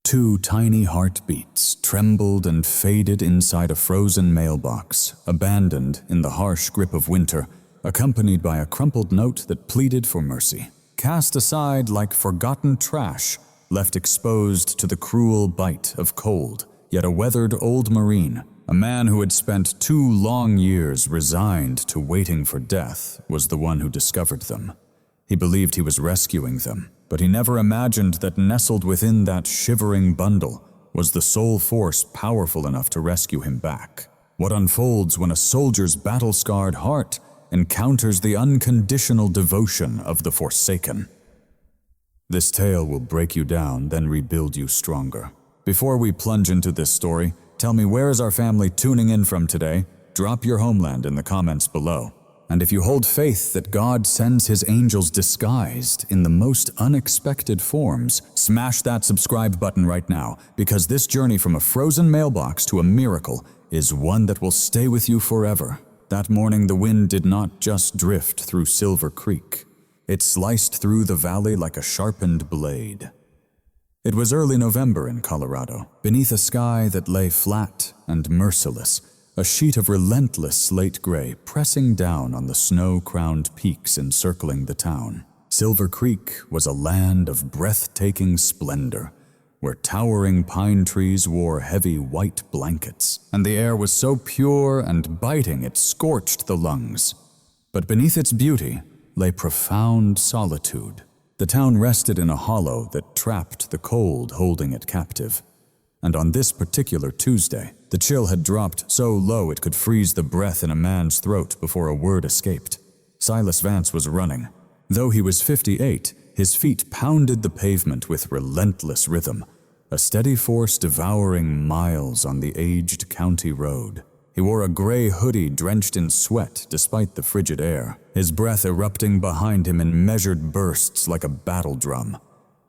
Two tiny heartbeats trembled and faded inside a frozen mailbox, abandoned in the harsh grip of winter, accompanied by a crumpled note that pleaded for mercy. Cast aside like forgotten trash, left exposed to the cruel bite of cold, yet a weathered old Marine, a man who had spent 2 long years resigned to waiting for death, was the one who discovered them. He believed he was rescuing them, but he never imagined that nestled within that shivering bundle was the sole force powerful enough to rescue him back. What unfolds when a soldier's battle-scarred heart encounters the unconditional devotion of the Forsaken? This tale will break you down, then rebuild you stronger. Before we plunge into this story, tell me, where is our family tuning in from today? Drop your homeland in the comments below. And if you hold faith that God sends his angels disguised in the most unexpected forms, smash that subscribe button right now, because this journey from a frozen mailbox to a miracle is one that will stay with you forever. That morning, the wind did not just drift through Silver Creek. It sliced through the valley like a sharpened blade. It was early November in Colorado, beneath a sky that lay flat and merciless, a sheet of relentless slate gray pressing down on the snow-crowned peaks encircling the town. Silver Creek was a land of breathtaking splendor, where towering pine trees wore heavy white blankets, and the air was so pure and biting it scorched the lungs. But beneath its beauty lay profound solitude. The town rested in a hollow that trapped the cold, holding it captive. And on this particular Tuesday, the chill had dropped so low it could freeze the breath in a man's throat before a word escaped. Silas Vance was running. Though he was 58, his feet pounded the pavement with relentless rhythm, a steady force devouring miles on the aged county road. He wore a gray hoodie drenched in sweat despite the frigid air, his breath erupting behind him in measured bursts like a battle drum.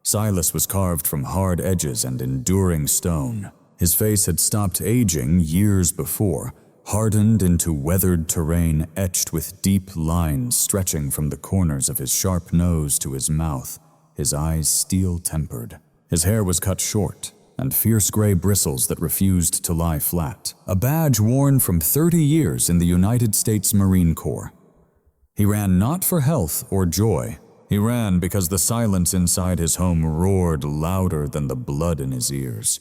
Silas was carved from hard edges and enduring stone. His face had stopped aging years before, hardened into weathered terrain etched with deep lines stretching from the corners of his sharp nose to his mouth, his eyes steel-tempered. His hair was cut short, and fierce gray bristles that refused to lie flat, a badge worn from 30 years in the United States Marine Corps. He ran not for health or joy. He ran because the silence inside his home roared louder than the blood in his ears.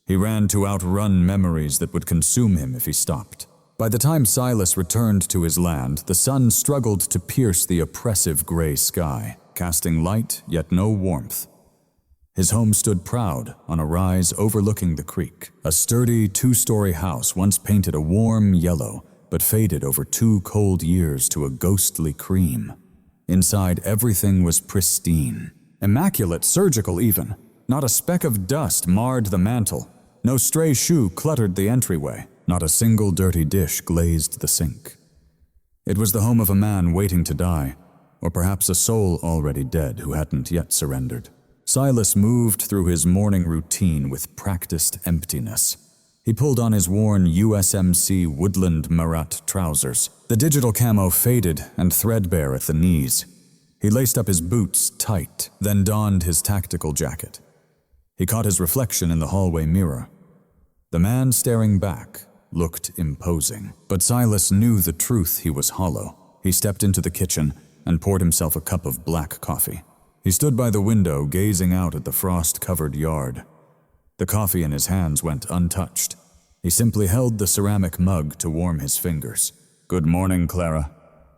He ran to outrun memories that would consume him if he stopped. By the time Silas returned to his land, the sun struggled to pierce the oppressive gray sky, casting light yet no warmth. His home stood proud on a rise overlooking the creek, a sturdy 2-story house once painted a warm yellow, but faded over 2 cold years to a ghostly cream. Inside, everything was pristine, immaculate, surgical even. Not a speck of dust marred the mantel. No stray shoe cluttered the entryway. Not a single dirty dish glazed the sink. It was the home of a man waiting to die, or perhaps a soul already dead who hadn't yet surrendered. Silas moved through his morning routine with practiced emptiness. He pulled on his worn USMC Woodland Marat trousers. The digital camo faded and threadbare at the knees. He laced up his boots tight, then donned his tactical jacket. He caught his reflection in the hallway mirror. The man staring back looked imposing, but Silas knew the truth. He was hollow. He stepped into the kitchen and poured himself a cup of black coffee. He stood by the window, gazing out at the frost-covered yard. The coffee in his hands went untouched. He simply held the ceramic mug to warm his fingers. "Good morning, Clara,"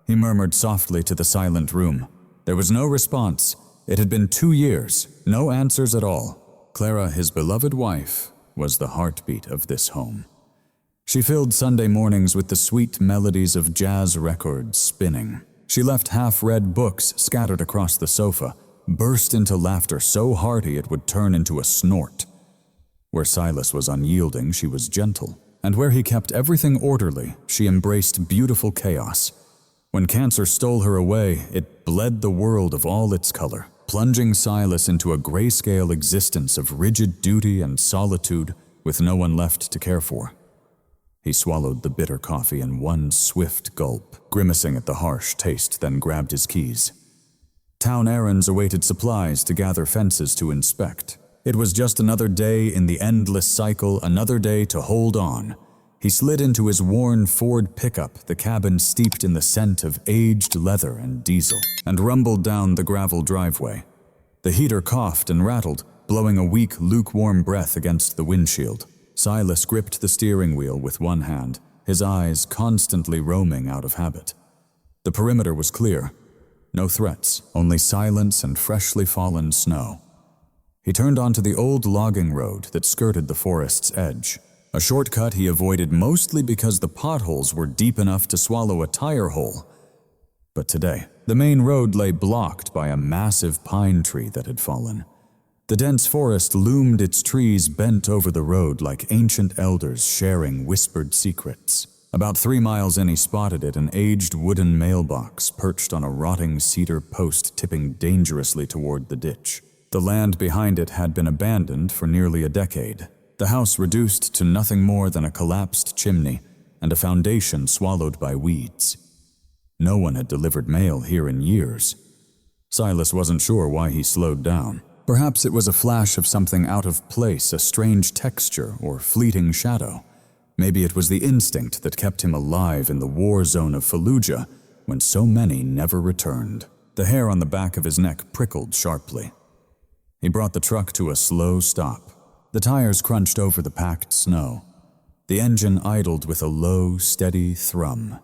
he murmured softly to the silent room. There was no response. It had been 2 years, no answers at all. Clara, his beloved wife, was the heartbeat of this home. She filled Sunday mornings with the sweet melodies of jazz records spinning. She left half-read books scattered across the sofa, burst into laughter so hearty it would turn into a snort. Where Silas was unyielding, she was gentle, and where he kept everything orderly, she embraced beautiful chaos. When cancer stole her away, it bled the world of all its color, plunging Silas into a grayscale existence of rigid duty and solitude with no one left to care for. He swallowed the bitter coffee in one swift gulp, grimacing at the harsh taste, then grabbed his keys. Town errands awaited supplies to gather, fences to inspect. It was just another day in the endless cycle, another day to hold on. He slid into his worn Ford pickup, the cabin steeped in the scent of aged leather and diesel, and rumbled down the gravel driveway. The heater coughed and rattled, blowing a weak, lukewarm breath against the windshield. Silas gripped the steering wheel with one hand, his eyes constantly roaming out of habit. The perimeter was clear. No threats, only silence and freshly fallen snow. He turned onto the old logging road that skirted the forest's edge. A shortcut he avoided mostly because the potholes were deep enough to swallow a tire hole. But today, the main road lay blocked by a massive pine tree that had fallen. The dense forest loomed, its trees bent over the road like ancient elders sharing whispered secrets. About 3 miles in, he spotted it, an aged wooden mailbox perched on a rotting cedar post tipping dangerously toward the ditch. The land behind it had been abandoned for nearly a decade. The house reduced to nothing more than a collapsed chimney and a foundation swallowed by weeds. No one had delivered mail here in years. Silas wasn't sure why he slowed down. Perhaps it was a flash of something out of place, a strange texture or fleeting shadow. Maybe it was the instinct that kept him alive in the war zone of Fallujah when so many never returned. The hair on the back of his neck prickled sharply. He brought the truck to a slow stop. The tires crunched over the packed snow. The engine idled with a low, steady thrum.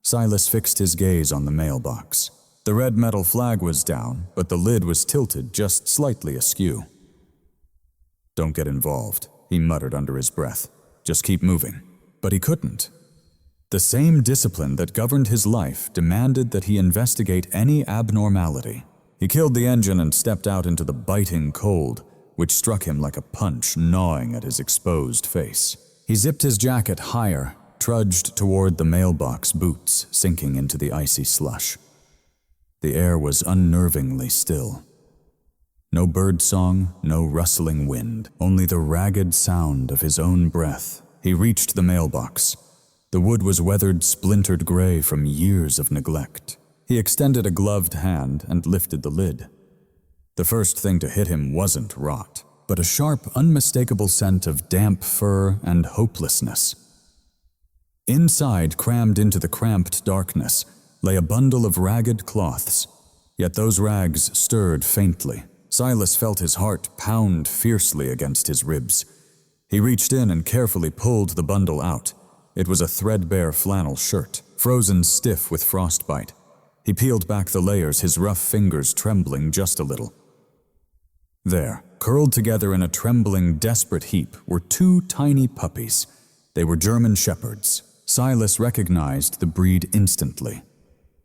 Silas fixed his gaze on the mailbox. The red metal flag was down, but the lid was tilted just slightly askew. "Don't get involved," he muttered under his breath. "Just keep moving." But he couldn't. The same discipline that governed his life demanded that he investigate any abnormality. He killed the engine and stepped out into the biting cold, which struck him like a punch gnawing at his exposed face. He zipped his jacket higher, trudged toward the mailbox, boots sinking into the icy slush. The air was unnervingly still. No bird song, no rustling wind, only the ragged sound of his own breath. He reached the mailbox. The wood was weathered, splintered gray from years of neglect. He extended a gloved hand and lifted the lid. The first thing to hit him wasn't rot, but a sharp, unmistakable scent of damp fur and hopelessness. Inside, crammed into the cramped darkness, lay a bundle of ragged cloths, yet those rags stirred faintly. Silas felt his heart pound fiercely against his ribs. He reached in and carefully pulled the bundle out. It was a threadbare flannel shirt, frozen stiff with frostbite. He peeled back the layers, his rough fingers trembling just a little. There, curled together in a trembling, desperate heap, were 2 tiny puppies. They were German shepherds. Silas recognized the breed instantly.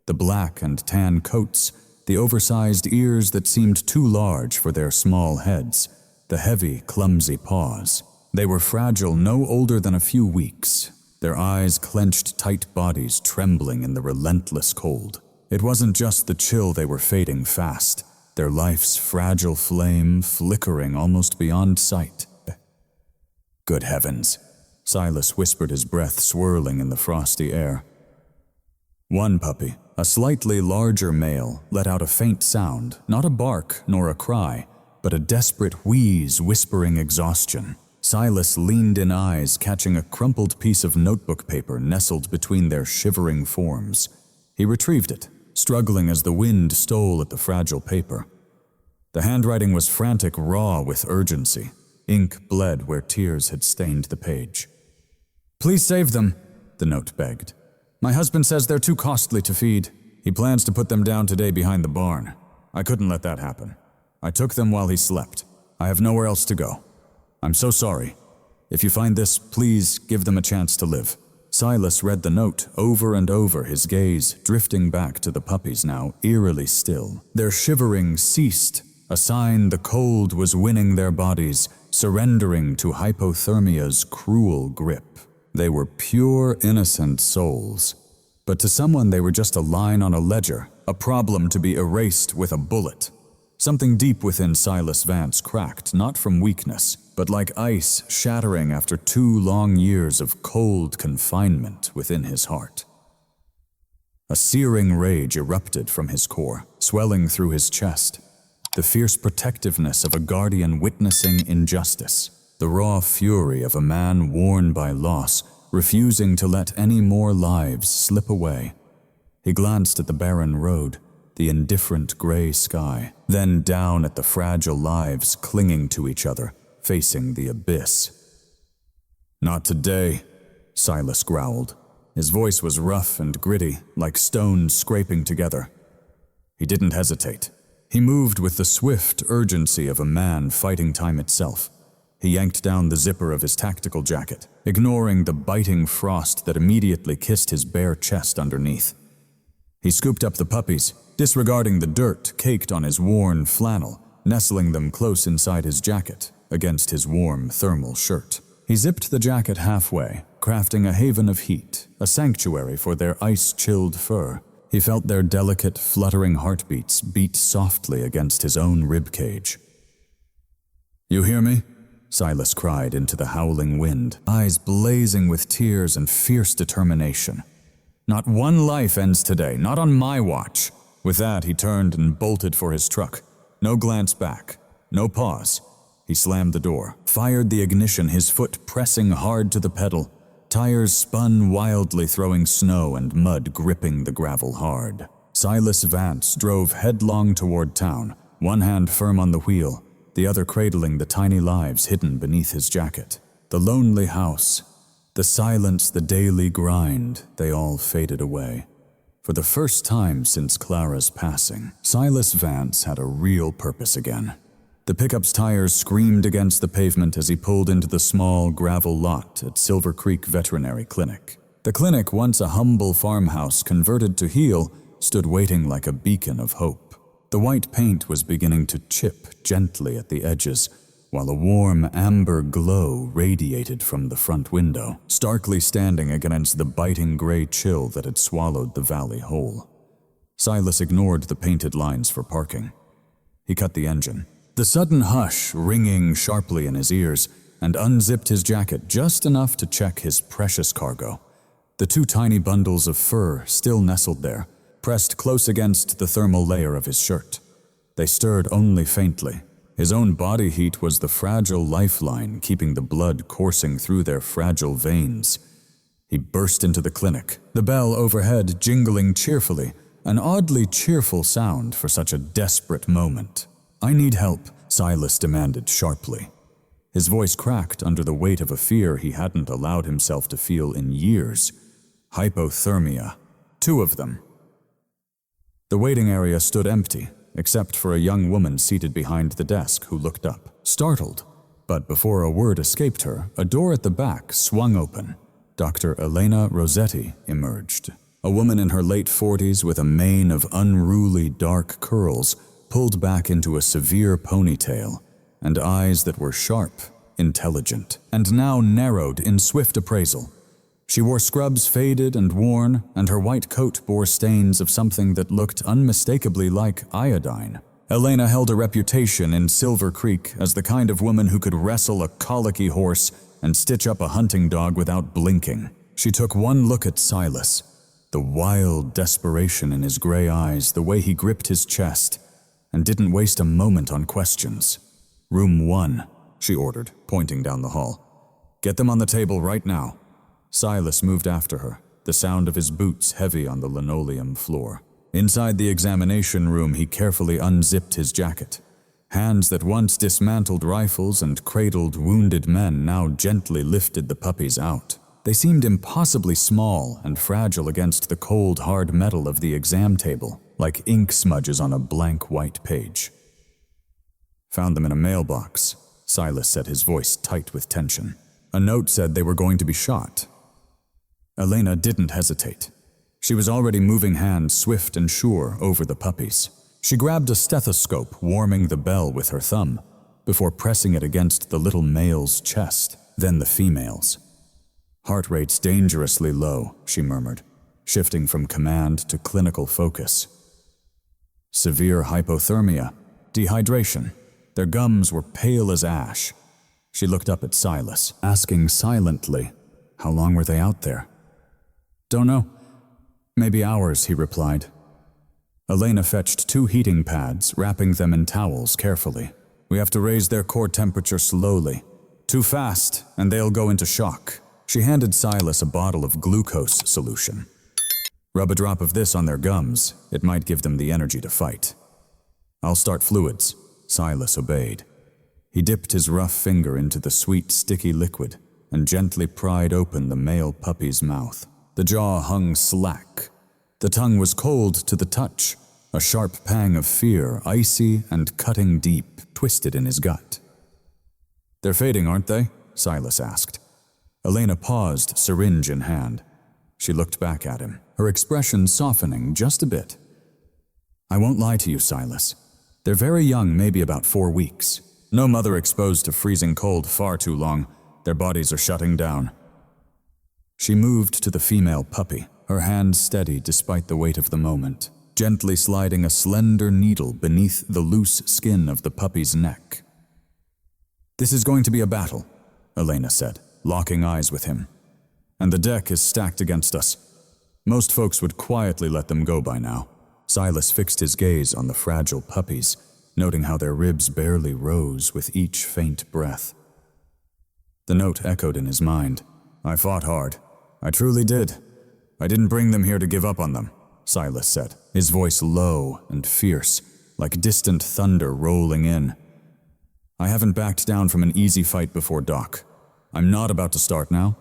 The black and tan coats, the oversized ears that seemed too large for their small heads, the heavy, clumsy paws. They were fragile, no older than a few weeks, their eyes clenched tight bodies trembling in the relentless cold. It wasn't just the chill, they were fading fast, their life's fragile flame flickering almost beyond sight. Good heavens, Silas whispered, his breath swirling in the frosty air. One puppy, a slightly larger male, let out a faint sound, not a bark nor a cry, but a desperate wheeze whispering exhaustion. Silas leaned in, eyes catching a crumpled piece of notebook paper nestled between their shivering forms. He retrieved it, struggling as the wind stole at the fragile paper. The handwriting was frantic, raw with urgency. Ink bled where tears had stained the page. "Please save them," the note begged. "My husband says they're too costly to feed. He plans to put them down today behind the barn. I couldn't let that happen. I took them while he slept. I have nowhere else to go. I'm so sorry. If you find this, please give them a chance to live." Silas read the note over and over, his gaze drifting back to the puppies, now eerily still. Their shivering ceased, a sign the cold was winning their bodies, surrendering to hypothermia's cruel grip. They were pure, innocent souls. But to someone they were just a line on a ledger, a problem to be erased with a bullet. Something deep within Silas Vance cracked, not from weakness, but like ice shattering after 2 long years of cold confinement within his heart. A searing rage erupted from his core, swelling through his chest. the fierce protectiveness of a guardian witnessing injustice, the raw fury of a man worn by loss, refusing to let any more lives slip away. He glanced at the barren road, the indifferent gray sky, then down at the fragile lives clinging to each other, facing the abyss. "Not today," Silas growled. His voice was rough and gritty, like stones scraping together. He didn't hesitate. He moved with the swift urgency of a man fighting time itself. He yanked down the zipper of his tactical jacket, ignoring the biting frost that immediately kissed his bare chest underneath. He scooped up the puppies, disregarding the dirt caked on his worn flannel, nestling them close inside his jacket, against his warm thermal shirt. He zipped the jacket halfway, crafting a haven of heat, a sanctuary for their ice-chilled fur. He felt their delicate, fluttering heartbeats beat softly against his own ribcage. "You hear me?" Silas cried into the howling wind, eyes blazing with tears and fierce determination. "Not one life ends today, not on my watch." With that, he turned and bolted for his truck. No glance back, no pause. He slammed the door, fired the ignition, his foot pressing hard to the pedal. Tires spun wildly, throwing snow and mud gripping the gravel hard. Silas Vance drove headlong toward town, one hand firm on the wheel, the other cradling the tiny lives hidden beneath his jacket. The lonely house, the silence, the daily grind, they all faded away. For the first time since Clara's passing, Silas Vance had a real purpose again. The pickup's tires screamed against the pavement as he pulled into the small gravel lot at Silver Creek Veterinary Clinic. The clinic, once a humble farmhouse converted to heal, stood waiting like a beacon of hope. The white paint was beginning to chip gently at the edges, while a warm amber glow radiated from the front window, starkly standing against the biting gray chill that had swallowed the valley whole. Silas ignored the painted lines for parking. He cut the engine, the sudden hush ringing sharply in his ears, and unzipped his jacket just enough to check his precious cargo. The two tiny bundles of fur still nestled there, pressed close against the thermal layer of his shirt. They stirred only faintly. His own body heat was the fragile lifeline keeping the blood coursing through their fragile veins. He burst into the clinic, the bell overhead jingling cheerfully, an oddly cheerful sound for such a desperate moment. "I need help," Silas demanded sharply. His voice cracked under the weight of a fear he hadn't allowed himself to feel in years. Hypothermia. 2 of them. The waiting area stood empty, except for a young woman seated behind the desk who looked up, startled. But before a word escaped her, a door at the back swung open. Dr. Elena Rossetti emerged. A woman in her late 40s with a mane of unruly dark curls pulled back into a severe ponytail, and eyes that were sharp, intelligent, and now narrowed in swift appraisal. She wore scrubs faded and worn, and her white coat bore stains of something that looked unmistakably like iodine. Elena held a reputation in Silver Creek as the kind of woman who could wrestle a colicky horse and stitch up a hunting dog without blinking. She took one look at Silas, the wild desperation in his gray eyes, the way he gripped his chest, and didn't waste a moment on questions. "Room 1, she ordered, pointing down the hall. "Get them on the table right now." Silas moved after her, the sound of his boots heavy on the linoleum floor. Inside the examination room, he carefully unzipped his jacket. Hands that once dismantled rifles and cradled wounded men now gently lifted the puppies out. They seemed impossibly small and fragile against the cold, hard metal of the exam table, like ink smudges on a blank white page. "Found them in a mailbox," Silas said, his voice tight with tension. "A note said they were going to be shot." Elena didn't hesitate. She was already moving hands swift and sure over the puppies. She grabbed a stethoscope, warming the bell with her thumb, before pressing it against the little male's chest, then the female's. "Heart rate's dangerously low," she murmured, shifting from command to clinical focus. "Severe hypothermia, dehydration. Their gums were pale as ash." She looked up at Silas, asking silently, "How long were they out there?" "Don't know. Maybe hours," he replied. Elena fetched 2 heating pads, wrapping them in towels carefully. We have to raise their core temperature slowly. Too fast, and they'll go into shock. She handed Silas a bottle of glucose solution. Rub a drop of this on their gums. It might give them the energy to fight. I'll start fluids. Silas obeyed. He dipped his rough finger into the sweet, sticky liquid and gently pried open the male puppy's mouth. The jaw hung slack. The tongue was cold to the touch, a sharp pang of fear, icy and cutting deep, twisted in his gut. They're fading, aren't they? Silas asked. Elena paused, syringe in hand. She looked back at him, her expression softening just a bit. I won't lie to you, Silas. They're very young, maybe about 4 weeks. No mother exposed to freezing cold far too long. Their bodies are shutting down. She moved to the female puppy, her hand steady despite the weight of the moment, gently sliding a slender needle beneath the loose skin of the puppy's neck. This is going to be a battle, Elena said, locking eyes with him. And the deck is stacked against us. Most folks would quietly let them go by now. Silas fixed his gaze on the fragile puppies, noting how their ribs barely rose with each faint breath. The note echoed in his mind. I fought hard. I truly did. I didn't bring them here to give up on them, Silas said, his voice low and fierce, like distant thunder rolling in. I haven't backed down from an easy fight before, Doc. I'm not about to start now.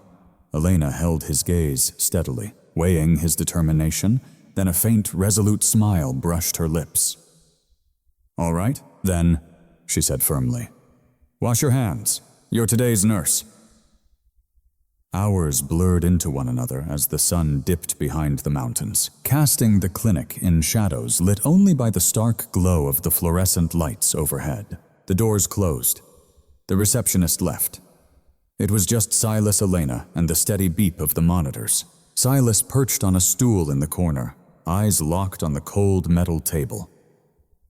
Elena held his gaze steadily, weighing his determination, then a faint, resolute smile brushed her lips. All right, then, she said firmly. Wash your hands. You're today's nurse. Hours blurred into one another as the sun dipped behind the mountains, casting the clinic in shadows lit only by the stark glow of the fluorescent lights overhead. The doors closed. The receptionist left. It was just Silas, Elena, and the steady beep of the monitors. Silas perched on a stool in the corner, eyes locked on the cold metal table.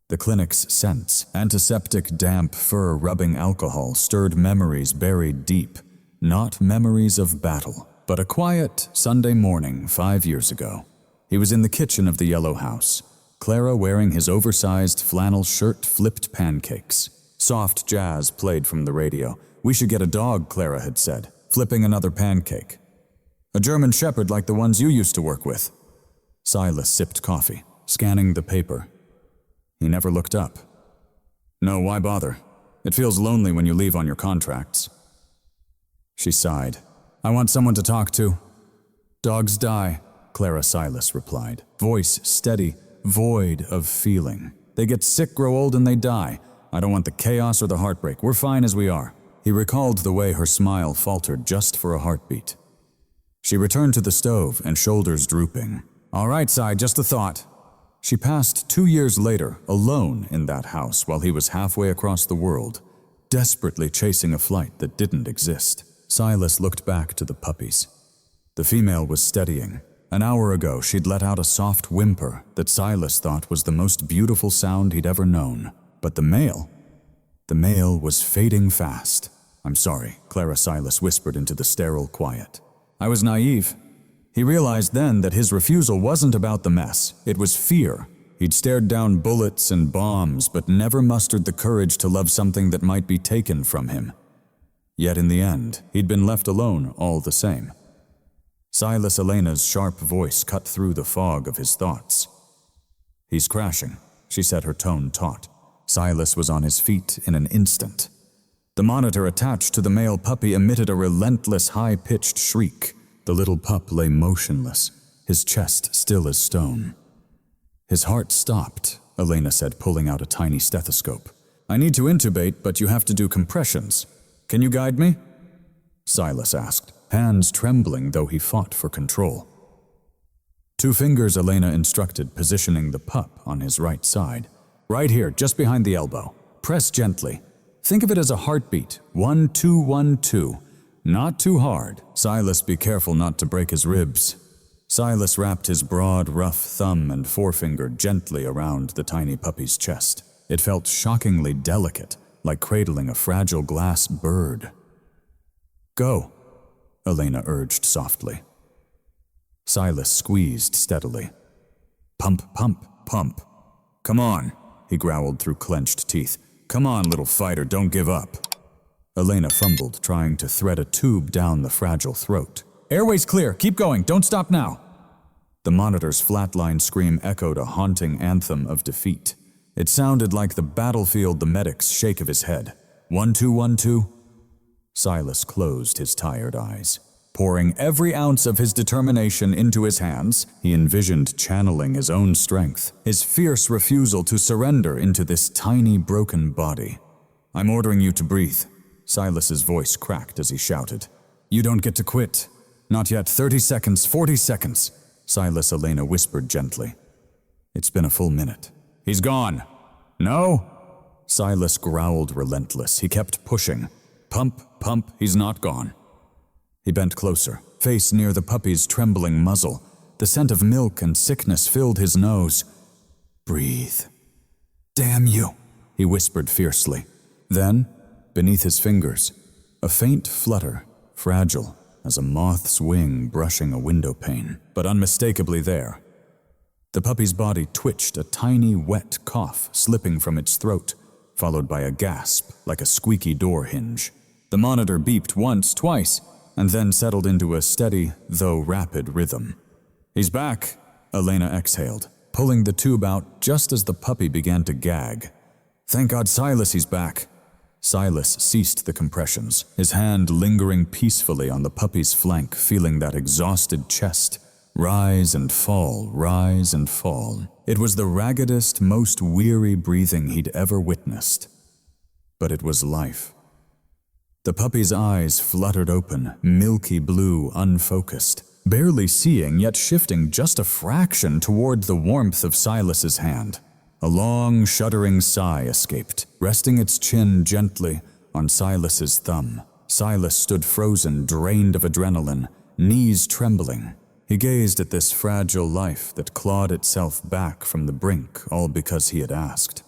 The clinic's scents, antiseptic damp fur rubbing alcohol, stirred memories buried deep. Not memories of battle, but a quiet Sunday morning 5 years ago. He was in the kitchen of the yellow house. Clara wearing his oversized flannel shirt flipped pancakes. Soft jazz played from the radio. We should get a dog, Clara had said, flipping another pancake. A German shepherd like the ones you used to work with. Silas sipped coffee, scanning the paper. He never looked up. No, why bother? It feels lonely when you leave on your contracts. She sighed. I want someone to talk to. Dogs die, Clara Silas replied, voice steady, void of feeling. They get sick, grow old, and they die. I don't want the chaos or the heartbreak. We're fine as we are. He recalled the way her smile faltered just for a heartbeat. She returned to the stove and shoulders drooping. All right, Si, just a thought. She passed 2 years later, alone in that house while he was halfway across the world, desperately chasing a flight that didn't exist. Silas looked back to the puppies. The female was steadying. An hour ago, she'd let out a soft whimper that Silas thought was the most beautiful sound he'd ever known. But the male was fading fast. I'm sorry, Clara Silas whispered into the sterile quiet. I was naive. He realized then that his refusal wasn't about the mess. It was fear. He'd stared down bullets and bombs, but never mustered the courage to love something that might be taken from him. Yet in the end, he'd been left alone all the same. Silas Elena's sharp voice cut through the fog of his thoughts. He's crashing, she said, her tone taut. Silas was on his feet in an instant. The monitor attached to the male puppy emitted a relentless, high-pitched shriek. The little pup lay motionless, his chest still as stone. His heart stopped, Elena said, pulling out a tiny stethoscope. I need to intubate, but you have to do compressions. Can you guide me? Silas asked, hands trembling though he fought for control. 2 fingers, Elena instructed, positioning the pup on his right side. Right here, just behind the elbow. Press gently. Think of it as a heartbeat. 1, 2, 1, 2. Not too hard. Silas, be careful not to break his ribs. Silas wrapped his broad, rough thumb and forefinger gently around the tiny puppy's chest. It felt shockingly delicate, like cradling a fragile glass bird. Go, Elena urged softly. Silas squeezed steadily. Pump, pump, Pump. Come on, he growled through clenched teeth. Come on, little fighter, don't give up. Elena fumbled, trying to thread a tube down the fragile throat. Airway's clear, keep going, don't stop now. The monitor's flatline scream echoed a haunting anthem of defeat. It sounded like the battlefield, the medic's shake of his head. 1212. Silas closed his tired eyes. Pouring every ounce of his determination into his hands, he envisioned channeling his own strength, his fierce refusal to surrender into this tiny, broken body. I'm ordering you to breathe. Silas's voice cracked as he shouted. You don't get to quit. Not yet. 30 seconds, 40 seconds. Silas Elena whispered gently. It's been a full minute. He's gone. No? Silas growled relentless. He kept pushing. Pump, pump, he's not gone. He bent closer, face near the puppy's trembling muzzle. The scent of milk and sickness filled his nose. Breathe. Damn you, he whispered fiercely. Then, beneath his fingers, a faint flutter, fragile as a moth's wing brushing a window pane, but unmistakably there. The puppy's body twitched, a tiny, wet cough slipping from its throat, followed by a gasp like a squeaky door hinge. The monitor beeped once, twice, and then settled into a steady, though rapid rhythm. He's back, Elena exhaled, pulling the tube out just as the puppy began to gag. Thank God Silas, he's back. Silas ceased the compressions, his hand lingering peacefully on the puppy's flank, feeling that exhausted chest rise and fall, rise and fall. It was the raggedest, most weary breathing he'd ever witnessed. But it was life. The puppy's eyes fluttered open, milky blue, unfocused, barely seeing yet shifting just a fraction toward the warmth of Silas's hand. A long, shuddering sigh escaped, resting its chin gently on Silas's thumb. Silas stood frozen, drained of adrenaline, knees trembling. He gazed at this fragile life that clawed itself back from the brink, all because he had asked.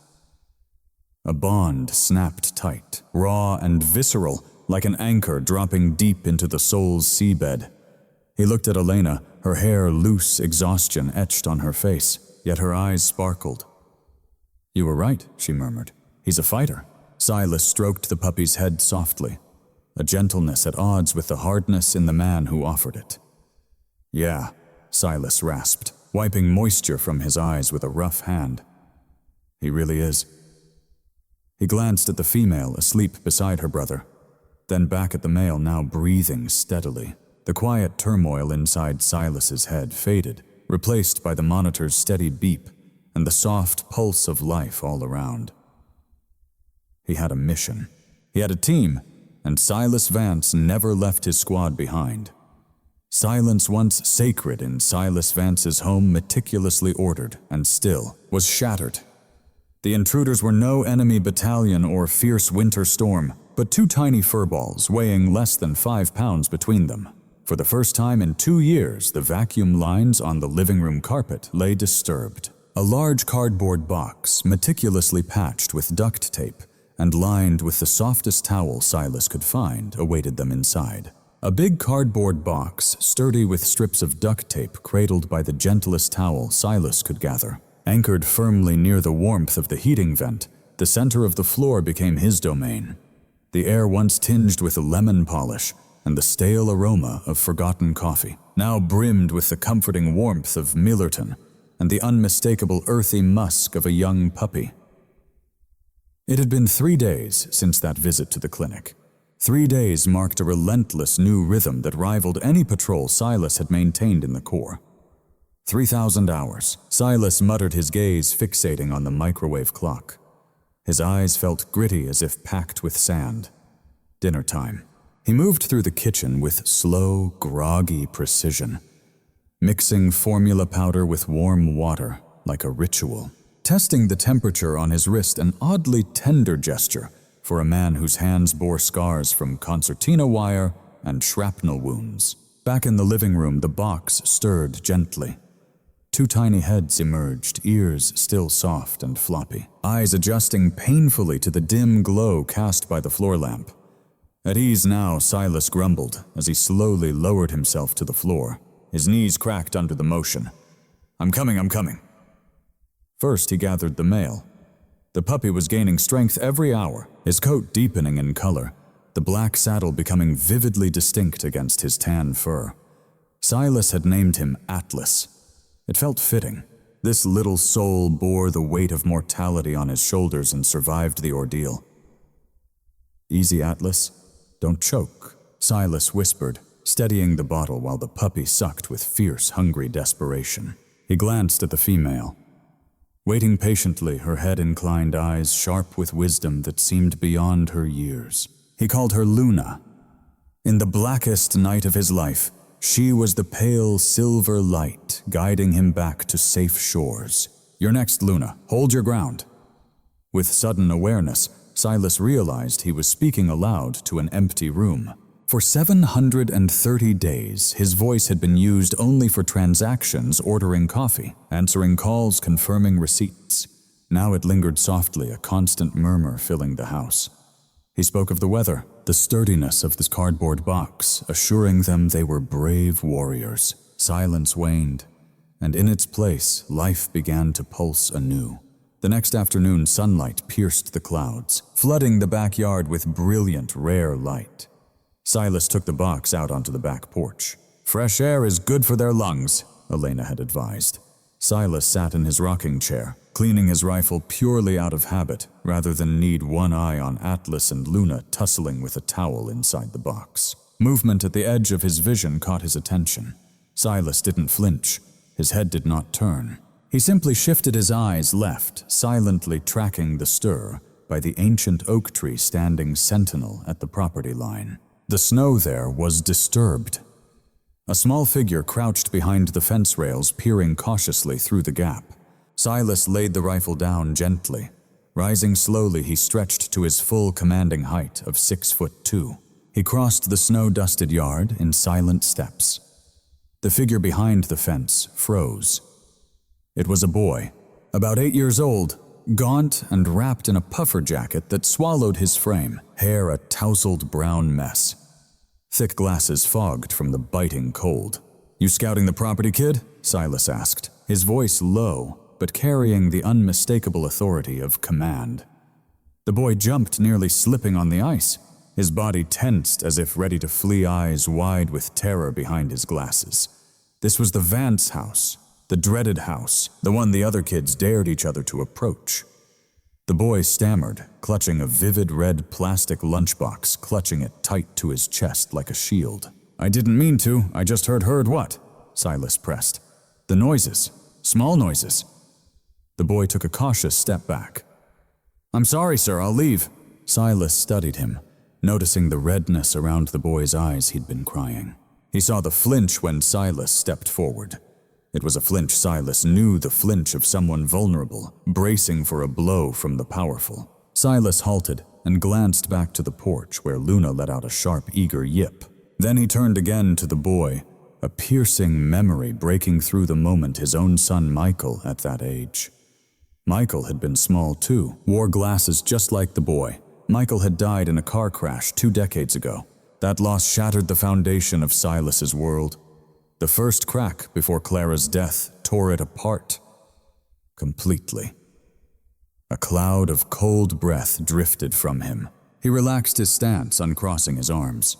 A bond snapped tight, raw and visceral, like an anchor dropping deep into the soul's seabed. He looked at Elena, her hair loose, exhaustion etched on her face, yet her eyes sparkled. You were right, she murmured. He's a fighter. Silas stroked the puppy's head softly, a gentleness at odds with the hardness in the man who offered it. Yeah, Silas rasped, wiping moisture from his eyes with a rough hand. He really is. He glanced at the female asleep beside her brother, then back at the male now breathing steadily. The quiet turmoil inside Silas's head faded, replaced by the monitor's steady beep and the soft pulse of life all around. He had a mission. He had a team, and Silas Vance never left his squad behind. Silence once sacred in Silas Vance's home, meticulously ordered, and still, was shattered. The intruders were no enemy battalion or fierce winter storm, but two tiny furballs weighing less than 5 pounds between them. For the first time in 2 years, the vacuum lines on the living room carpet lay disturbed. A large cardboard box, meticulously patched with duct tape and lined with the softest towel Silas could find, awaited them inside. A big cardboard box, sturdy with strips of duct tape cradled by the gentlest towel Silas could gather. Anchored firmly near the warmth of the heating vent, the center of the floor became his domain. The air once tinged with lemon polish and the stale aroma of forgotten coffee, now brimmed with the comforting warmth of Millerton and the unmistakable earthy musk of a young puppy. It had been 3 days since that visit to the clinic. 3 days marked a relentless new rhythm that rivaled any patrol Silas had maintained in the Corps. 3,000 hours. Silas muttered, his gaze fixating on the microwave clock. His eyes felt gritty as if packed with sand. Dinner time. He moved through the kitchen with slow, groggy precision, mixing formula powder with warm water like a ritual, testing the temperature on his wrist, an oddly tender gesture for a man whose hands bore scars from concertina wire and shrapnel wounds. Back in the living room, the box stirred gently. 2 tiny heads emerged, ears still soft and floppy, eyes adjusting painfully to the dim glow cast by the floor lamp. At ease now, Silas grumbled as he slowly lowered himself to the floor. His knees cracked under the motion. I'm coming. First, he gathered the mail. The puppy was gaining strength every hour, his coat deepening in color, the black saddle becoming vividly distinct against his tan fur. Silas had named him Atlas. It felt fitting. This little soul bore the weight of mortality on his shoulders and survived the ordeal. "Easy, Atlas. Don't choke," Silas whispered, steadying the bottle while the puppy sucked with fierce, hungry desperation. He glanced at the female. Waiting patiently, her head-inclined eyes sharp with wisdom that seemed beyond her years. He called her Luna. In the blackest night of his life, she was the pale silver light guiding him back to safe shores. "You're next, Luna. Hold your ground." With sudden awareness, Silas realized he was speaking aloud to an empty room. For 730 days, his voice had been used only for transactions, ordering coffee, answering calls, confirming receipts. Now it lingered softly, a constant murmur filling the house. He spoke of the weather, the sturdiness of this cardboard box, assuring them they were brave warriors. Silence waned, and in its place, life began to pulse anew. The next afternoon, sunlight pierced the clouds, flooding the backyard with brilliant, rare light. Silas took the box out onto the back porch. "Fresh air is good for their lungs," Elena had advised. Silas sat in his rocking chair, cleaning his rifle purely out of habit, rather than need one eye on Atlas and Luna tussling with a towel inside the box. Movement at the edge of his vision caught his attention. Silas didn't flinch. His head did not turn. He simply shifted his eyes left, silently tracking the stir by the ancient oak tree standing sentinel at the property line. The snow there was disturbed. A small figure crouched behind the fence rails, peering cautiously through the gap. Silas laid the rifle down gently. Rising slowly, he stretched to his full commanding height of 6'2". He crossed the snow-dusted yard in silent steps. The figure behind the fence froze. It was a boy, about 8 years old, gaunt and wrapped in a puffer jacket that swallowed his frame, hair a tousled brown mess. Thick glasses fogged from the biting cold. "You scouting the property, kid?" Silas asked, his voice low, but carrying the unmistakable authority of command. The boy jumped, nearly slipping on the ice, his body tensed as if ready to flee, eyes wide with terror behind his glasses. This was the Vance house, the dreaded house, the one the other kids dared each other to approach. The boy stammered, clutching a vivid red plastic lunchbox, clutching it tight to his chest like a shield. "I didn't mean to, I just heard what?" Silas pressed. "The noises. Small noises." The boy took a cautious step back. "I'm sorry, sir, I'll leave." Silas studied him, noticing the redness around the boy's eyes he'd been crying. He saw the flinch when Silas stepped forward. It was a flinch Silas knew, the flinch of someone vulnerable, bracing for a blow from the powerful. Silas halted and glanced back to the porch where Luna let out a sharp, eager yip. Then he turned again to the boy, a piercing memory breaking through the moment his own son Michael at that age. Michael had been small too, wore glasses just like the boy. Michael had died in a car crash 2 decades ago. That loss shattered the foundation of Silas's world. The first crack before Clara's death tore it apart. Completely. A cloud of cold breath drifted from him. He relaxed his stance, uncrossing his arms.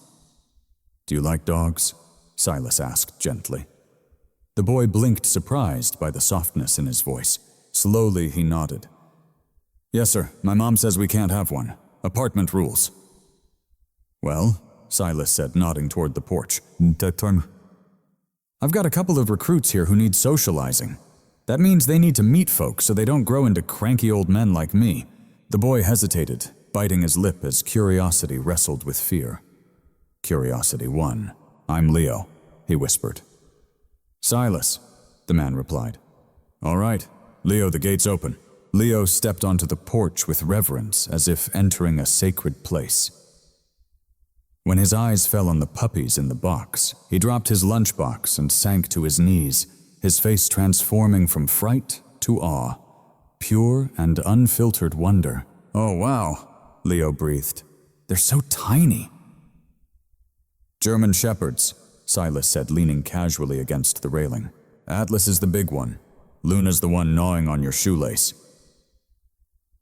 "Do you like dogs?" Silas asked gently. The boy blinked, surprised by the softness in his voice. Slowly he nodded. "Yes, sir. My mom says we can't have one. Apartment rules." "Well," Silas said, nodding toward the porch. "I've got a couple of recruits here who need socializing. That means they need to meet folks so they don't grow into cranky old men like me." The boy hesitated, biting his lip as curiosity wrestled with fear. Curiosity won. "I'm Leo," he whispered. "Silas," the man replied. "All right, Leo, the gate's open." Leo stepped onto the porch with reverence, as if entering a sacred place. When his eyes fell on the puppies in the box, he dropped his lunchbox and sank to his knees, his face transforming from fright to awe, pure and unfiltered wonder. "Oh, wow," Leo breathed. "They're so tiny." "German shepherds," Silas said, leaning casually against the railing. "Atlas is the big one. Luna's the one gnawing on your shoelace."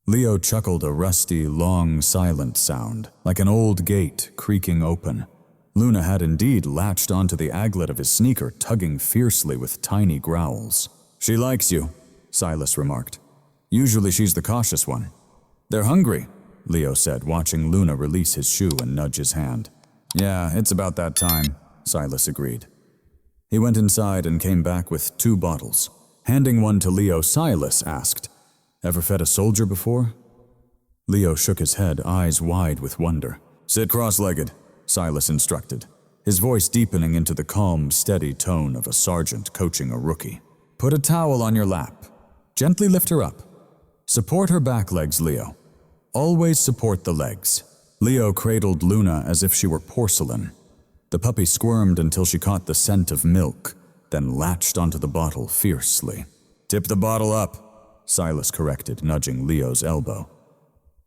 Leo chuckled a rusty, long, silent sound, like an old gate creaking open. Luna had indeed latched onto the aglet of his sneaker, tugging fiercely with tiny growls. "She likes you," Silas remarked. "Usually she's the cautious one." "They're hungry," Leo said, watching Luna release his shoe and nudge his hand. "Yeah, it's about that time," Silas agreed. He went inside and came back with 2 bottles. Handing one to Leo, Silas asked, "Ever fed a soldier before?" Leo shook his head, eyes wide with wonder. "Sit cross-legged," Silas instructed, his voice deepening into the calm, steady tone of a sergeant coaching a rookie. "Put a towel on your lap. Gently lift her up. Support her back legs, Leo. Always support the legs." Leo cradled Luna as if she were porcelain. The puppy squirmed until she caught the scent of milk, then latched onto the bottle fiercely. "Tip the bottle up," Silas corrected, nudging Leo's elbow.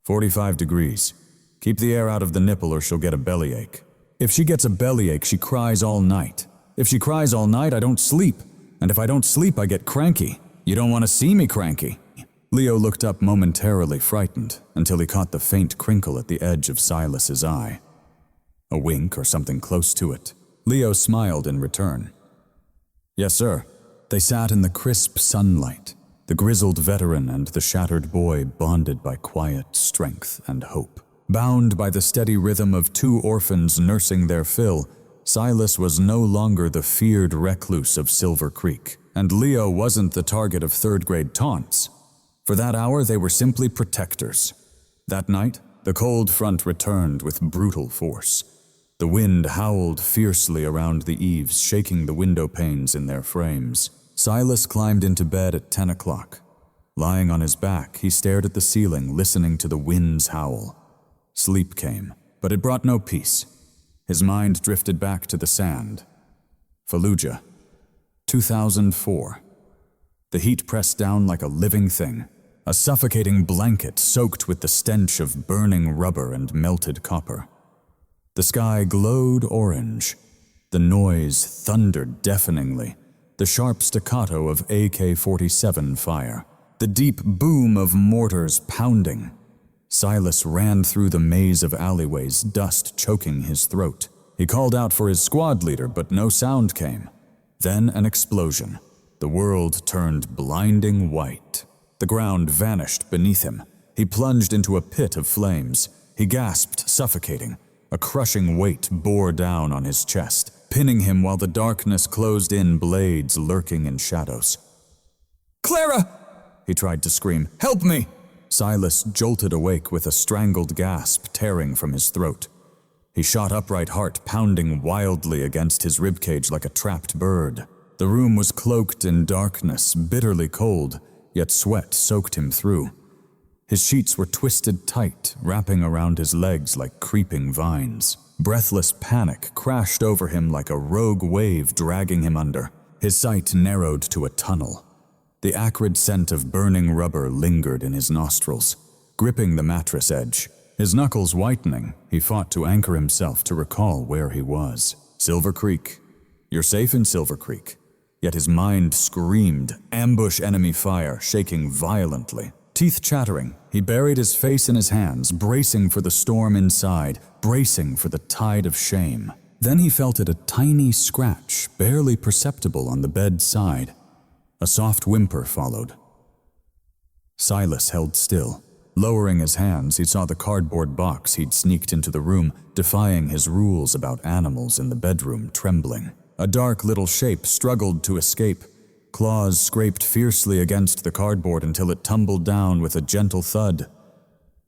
45 degrees. Keep the air out of the nipple or she'll get a bellyache. If she gets a bellyache, she cries all night. If she cries all night, I don't sleep. And if I don't sleep, I get cranky. You don't want to see me cranky." Leo looked up momentarily frightened until he caught the faint crinkle at the edge of Silas's eye. A wink or something close to it. Leo smiled in return. "Yes, sir." They sat in the crisp sunlight, the grizzled veteran and the shattered boy bonded by quiet strength and hope. Bound by the steady rhythm of 2 orphans nursing their fill, Silas was no longer the feared recluse of Silver Creek, and Leo wasn't the target of third-grade taunts. For that hour, they were simply protectors. That night, the cold front returned with brutal force. The wind howled fiercely around the eaves, shaking the window panes in their frames. Silas climbed into bed at 10 o'clock. Lying on his back, he stared at the ceiling, listening to the wind's howl. Sleep came, but it brought no peace. His mind drifted back to the sand. Fallujah, 2004. The heat pressed down like a living thing, a suffocating blanket soaked with the stench of burning rubber and melted copper. The sky glowed orange. The noise thundered deafeningly, the sharp staccato of AK-47 fire, the deep boom of mortars pounding. Silas ran through the maze of alleyways, dust choking his throat. He called out for his squad leader, but no sound came. Then an explosion. The world turned blinding white. The ground vanished beneath him. He plunged into a pit of flames. He gasped, suffocating. A crushing weight bore down on his chest, pinning him while the darkness closed in, blades lurking in shadows. "Clara!" he tried to scream. "Help me!" Silas jolted awake with a strangled gasp tearing from his throat. He shot upright, heart pounding wildly against his ribcage like a trapped bird. The room was cloaked in darkness, bitterly cold, yet sweat soaked him through. His sheets were twisted tight, wrapping around his legs like creeping vines. Breathless panic crashed over him like a rogue wave dragging him under. His sight narrowed to a tunnel. The acrid scent of burning rubber lingered in his nostrils, gripping the mattress edge. His knuckles whitening, he fought to anchor himself to recall where he was. Silver Creek. You're safe in Silver Creek. Yet his mind screamed, ambush enemy fire, shaking violently. Teeth chattering, he buried his face in his hands, bracing for the storm inside, bracing for the tide of shame. Then he felt a tiny scratch, barely perceptible on the bed's side. A soft whimper followed. Silas held still. Lowering his hands, he saw the cardboard box he'd sneaked into the room, defying his rules about animals in the bedroom, trembling. A dark little shape struggled to escape. Claws scraped fiercely against the cardboard until it tumbled down with a gentle thud.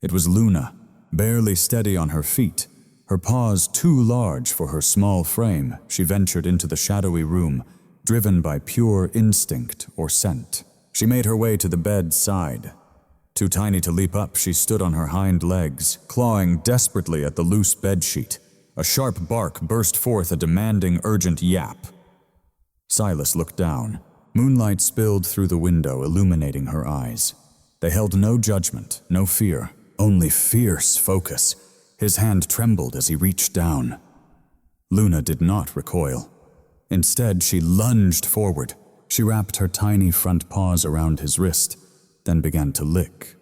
It was Luna, barely steady on her feet. Her paws too large for her small frame, she ventured into the shadowy room, driven by pure instinct or scent. She made her way to the bed's side. Too tiny to leap up, she stood on her hind legs, clawing desperately at the loose bedsheet. A sharp bark burst forth a demanding, urgent yap. Silas looked down. Moonlight spilled through the window, illuminating her eyes. They held no judgment, no fear, only fierce focus. His hand trembled as he reached down. Luna did not recoil. Instead, she lunged forward. She wrapped her tiny front paws around his wrist, then began to lick,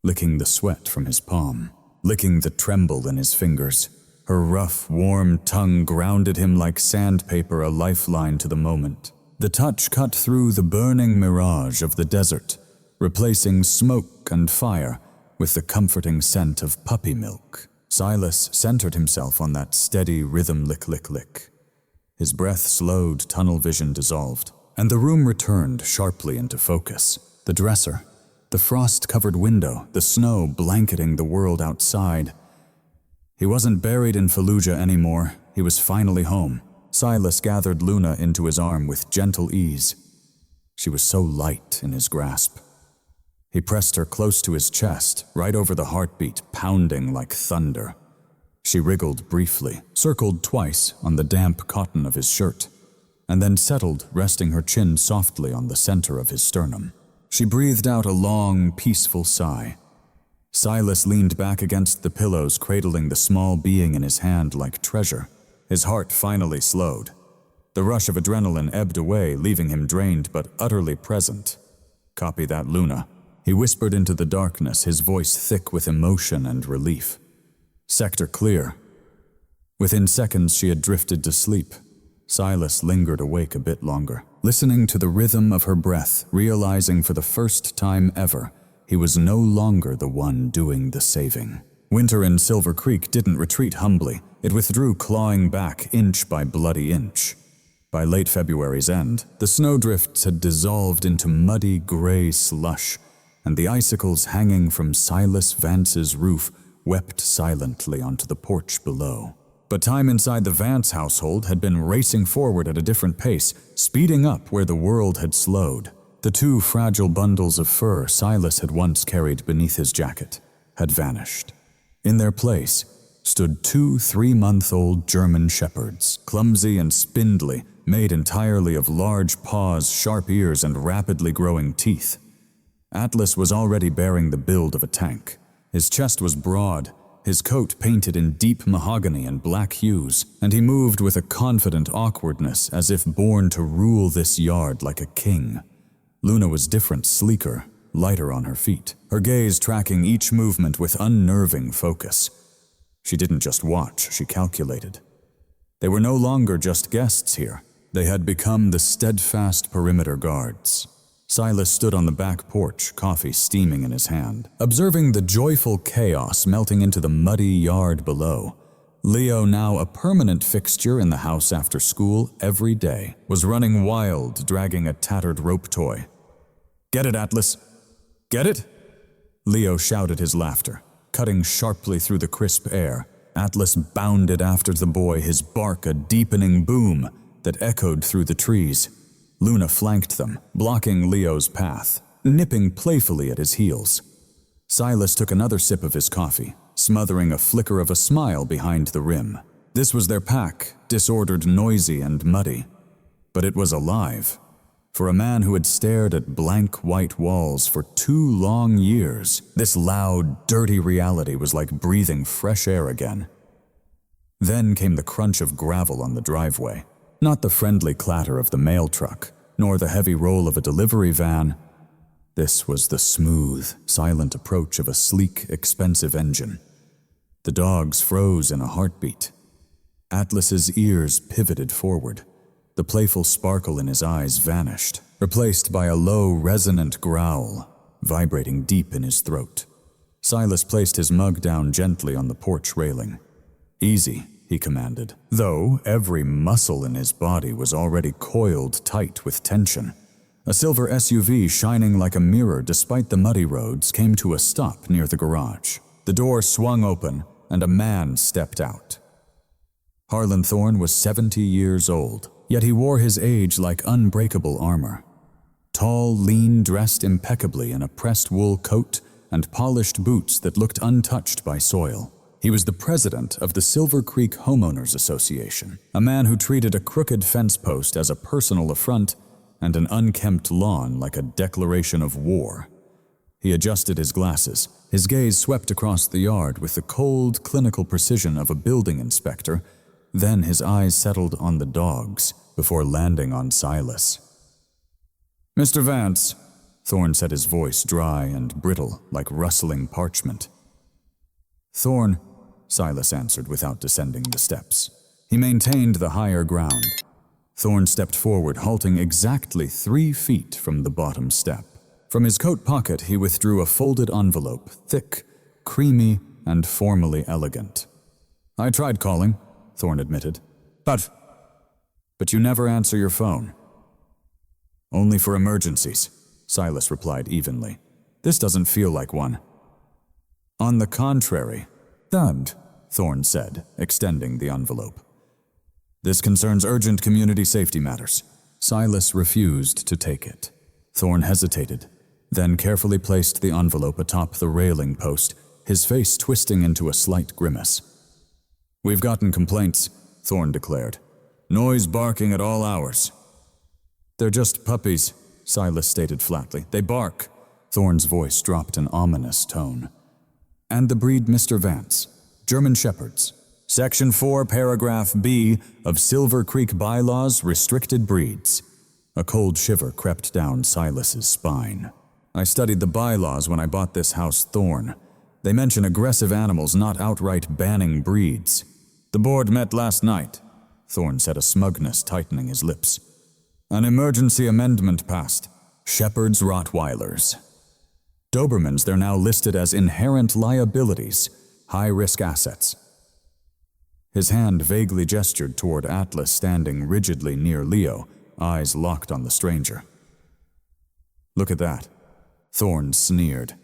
licking the sweat from his palm, licking the tremble in his fingers. Her rough, warm tongue grounded him like sandpaper, a lifeline to the moment. The touch cut through the burning mirage of the desert, replacing smoke and fire with the comforting scent of puppy milk. Silas centered himself on that steady rhythm, lick, lick, lick. His breath slowed, tunnel vision dissolved, and the room returned sharply into focus. The dresser, the frost-covered window, the snow blanketing the world outside. He wasn't buried in Fallujah anymore. He was finally home. Silas gathered Luna into his arm with gentle ease. She was so light in his grasp. He pressed her close to his chest, right over the heartbeat pounding like thunder. She wriggled briefly, circled twice on the damp cotton of his shirt, and then settled, resting her chin softly on the center of his sternum. She breathed out a long, peaceful sigh. Silas leaned back against the pillows, cradling the small being in his hand like treasure. His heart finally slowed. The rush of adrenaline ebbed away, leaving him drained but utterly present. "Copy that, Luna," he whispered into the darkness, his voice thick with emotion and relief. "Sector clear." Within seconds she had drifted to sleep. Silas lingered awake a bit longer, listening to the rhythm of her breath, realizing for the first time ever he was no longer the one doing the saving. Winter in Silver Creek didn't retreat humbly. It withdrew, clawing back inch by bloody inch. By late February's end, the snowdrifts had dissolved into muddy gray slush, and the icicles hanging from Silas Vance's roof wept silently onto the porch below. But time inside the Vance household had been racing forward at a different pace, speeding up where the world had slowed. The two fragile bundles of fur Silas had once carried beneath his jacket had vanished. In their place stood two 3-month-old German shepherds, clumsy and spindly, made entirely of large paws, sharp ears, and rapidly growing teeth. Atlas was already bearing the build of a tank. His chest was broad, his coat painted in deep mahogany and black hues, and he moved with a confident awkwardness as if born to rule this yard like a king. Luna was different, sleeker, lighter on her feet, her gaze tracking each movement with unnerving focus. She didn't just watch, she calculated. They were no longer just guests here. They had become the steadfast perimeter guards. Silas stood on the back porch, coffee steaming in his hand, observing the joyful chaos melting into the muddy yard below. Leo, now a permanent fixture in the house after school every day, was running wild, dragging a tattered rope toy. "Get it, Atlas! Get it?" Leo shouted, his laughter cutting sharply through the crisp air. Atlas bounded after the boy, his bark a deepening boom that echoed through the trees. Luna flanked them, blocking Leo's path, nipping playfully at his heels. Silas took another sip of his coffee, smothering a flicker of a smile behind the rim. This was their pack, disordered, noisy, and muddy. But it was alive. For a man who had stared at blank white walls for 2 long years, this loud, dirty reality was like breathing fresh air again. Then came the crunch of gravel on the driveway. Not the friendly clatter of the mail truck, nor the heavy roll of a delivery van. This was the smooth, silent approach of a sleek, expensive engine. The dogs froze in a heartbeat. Atlas's ears pivoted forward. The playful sparkle in his eyes vanished, replaced by a low, resonant growl, vibrating deep in his throat. Silas placed his mug down gently on the porch railing. "Easy," he commanded, though every muscle in his body was already coiled tight with tension. A silver SUV shining like a mirror despite the muddy roads came to a stop near the garage. The door swung open, and a man stepped out. Harlan Thorne was 70 years old, yet he wore his age like unbreakable armor. Tall, lean, dressed impeccably in a pressed wool coat and polished boots that looked untouched by soil. He was the president of the Silver Creek Homeowners Association, a man who treated a crooked fence post as a personal affront and an unkempt lawn like a declaration of war. He adjusted his glasses. His gaze swept across the yard with the cold, clinical precision of a building inspector. Then his eyes settled on the dogs before landing on Silas. Mr. Vance, Thorne said, his voice dry and brittle like rustling parchment. Thorne, Silas answered without descending the steps. He maintained the higher ground. Thorne stepped forward, halting exactly 3 feet from the bottom step. From his coat pocket, he withdrew a folded envelope, thick, creamy, and formally elegant. I tried calling, Thorne admitted. But you never answer your phone. Only for emergencies, Silas replied evenly. This doesn't feel like one. On the contrary, Thud, Thorne said, extending the envelope. This concerns urgent community safety matters. Silas refused to take it. Thorne hesitated, then carefully placed the envelope atop the railing post, his face twisting into a slight grimace. We've gotten complaints, Thorne declared. Noise barking at all hours. They're just puppies, Silas stated flatly. They bark. Thorne's voice dropped an ominous tone. And the breed Mr. Vance, German Shepherds. Section 4, Paragraph B of Silver Creek Bylaws, restricted breeds. A cold shiver crept down Silas's spine. I studied the bylaws when I bought this house, Thorne. They mention aggressive animals, not outright banning breeds. The board met last night, Thorne said, a smugness tightening his lips. An emergency amendment passed. Shepherds Rottweilers. Dobermans, they're now listed as inherent liabilities, high-risk assets. His hand vaguely gestured toward Atlas standing rigidly near Leo, eyes locked on the stranger. Look at that, Thorne sneered.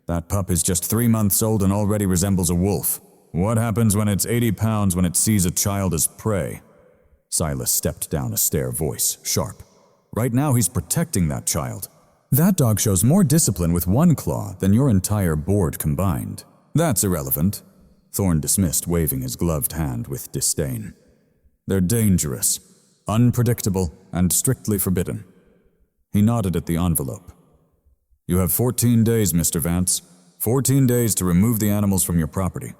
That pup is just 3 months old and already resembles a wolf. What happens when it's 80 pounds when it sees a child as prey? Silas stepped down a stair, voice sharp. Right now he's protecting that child. That dog shows more discipline with one claw than your entire board combined. That's irrelevant, Thorne dismissed, waving his gloved hand with disdain. They're dangerous, unpredictable, and strictly forbidden. He nodded at the envelope. You have 14 days, Mr. Vance. 14 days to remove the animals from your property.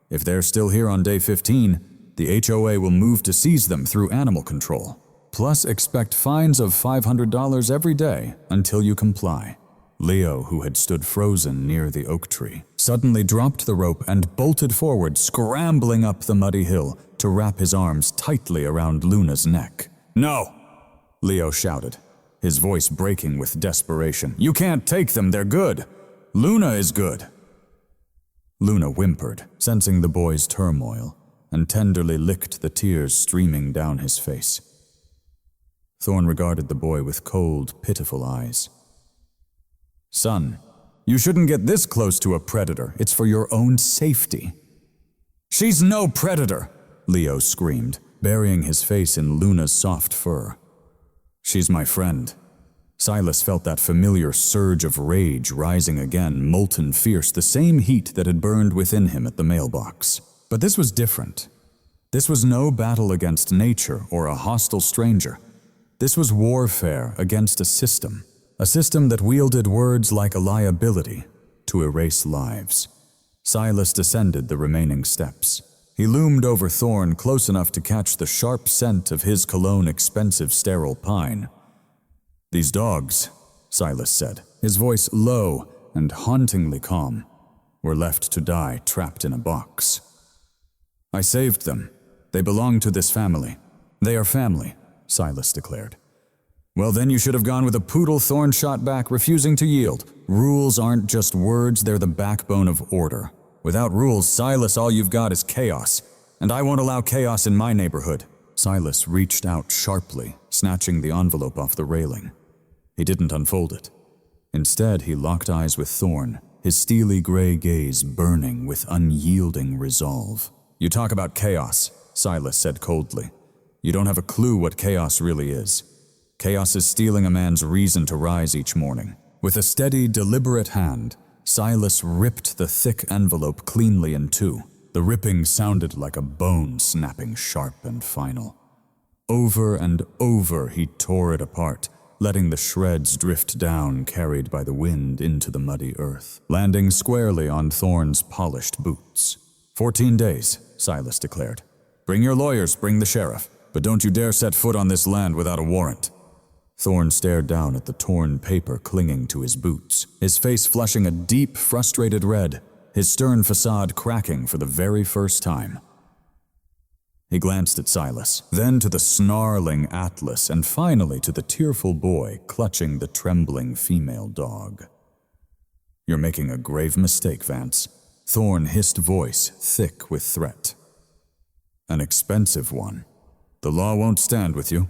If they're still here on day 15, the HOA will move to seize them through animal control. Plus, expect fines of $500 every day until you comply. Leo, who had stood frozen near the oak tree, suddenly dropped the rope and bolted forward, scrambling up the muddy hill to wrap his arms tightly around Luna's neck. No! Leo shouted, his voice breaking with desperation. You can't take them, they're good. Luna is good. Luna whimpered, sensing the boy's turmoil, and tenderly licked the tears streaming down his face. Thorne regarded the boy with cold, pitiful eyes. Son, you shouldn't get this close to a predator. It's for your own safety. She's no predator, Leo screamed, burying his face in Luna's soft fur. She's my friend. Silas felt that familiar surge of rage rising again, molten fierce, the same heat that had burned within him at the mailbox. But this was different. This was no battle against nature or a hostile stranger. This was warfare against a system that wielded words like a liability to erase lives. Silas descended the remaining steps. He loomed over Thorne, close enough to catch the sharp scent of his cologne expensive sterile pine. These dogs, Silas said, his voice low and hauntingly calm, were left to die trapped in a box. I saved them. They belong to this family. They are family, Silas declared. Well, then you should have gone with a poodle, Thorne shot back, refusing to yield. Rules aren't just words, they're the backbone of order. Without rules, Silas, all you've got is chaos. And I won't allow chaos in my neighborhood. Silas reached out sharply, snatching the envelope off the railing. He didn't unfold it. Instead, he locked eyes with Thorne, his steely gray gaze burning with unyielding resolve. You talk about chaos, Silas said coldly. You don't have a clue what chaos really is. Chaos is stealing a man's reason to rise each morning. With a steady, deliberate hand, Silas ripped the thick envelope cleanly in two. The ripping sounded like a bone snapping sharp and final. Over and over he tore it apart, letting the shreds drift down, carried by the wind into the muddy earth, landing squarely on Thorne's polished boots. 14 days, Silas declared. Bring your lawyers, bring the sheriff, but don't you dare set foot on this land without a warrant. Thorn stared down at the torn paper clinging to his boots, his face flushing a deep, frustrated red, his stern facade cracking for the very first time. He glanced at Silas, then to the snarling Atlas, and finally to the tearful boy clutching the trembling female dog. "You're making a grave mistake, Vance," Thorn hissed, voice thick with threat. "An expensive one. The law won't stand with you."